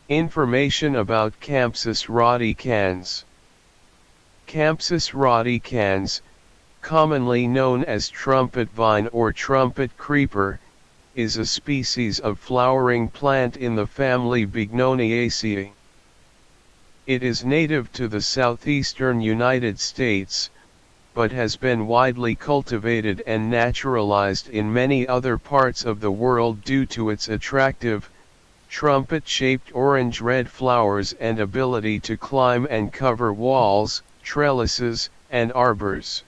Information about Campsis radicans. Campsis radicans, commonly known as trumpet vine or trumpet creeper, is a species of flowering plant in the family Bignoniaceae. It is native to the southeastern United States, but has been widely cultivated and naturalized in many other parts of the world due to its attractive, trumpet-shaped orange-red flowers and ability to climb and cover walls, trellises, and arbors.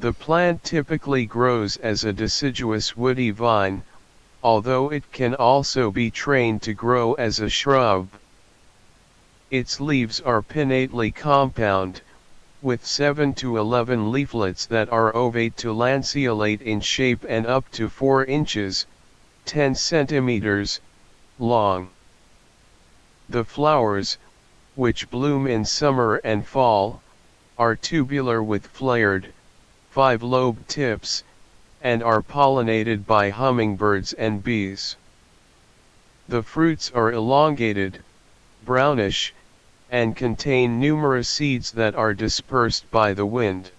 The plant typically grows as a deciduous woody vine, although it can also be trained to grow as a shrub. Its leaves are pinnately compound, with 7 to 11 leaflets that are ovate to lanceolate in shape and up to 4 inches, 10 centimeters, long. The flowers, which bloom in summer and fall, are tubular with flared, 5-lobed tips, and are pollinated by hummingbirds and bees. The fruits are elongated, brownish, and contain numerous seeds that are dispersed by the wind.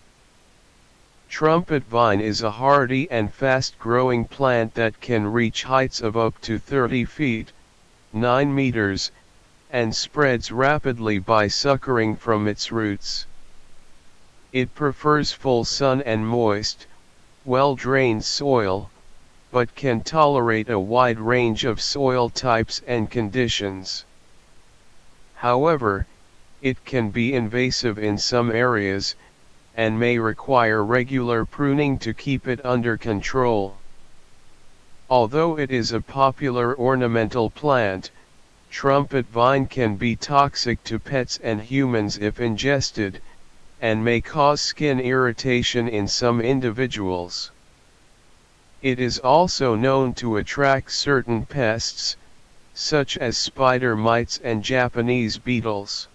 Trumpet vine is a hardy and fast-growing plant that can reach heights of up to 30 feet, 9 meters, and spreads rapidly by suckering from its roots. It prefers full sun and moist, well-drained soil, but can tolerate a wide range of soil types and conditions. However, it can be invasive in some areas, and may require regular pruning to keep it under control. Although it is a popular ornamental plant, trumpet vine can be toxic to pets and humans if ingested, and may cause skin irritation in some individuals. It is also known to attract certain pests, such as spider mites and Japanese beetles.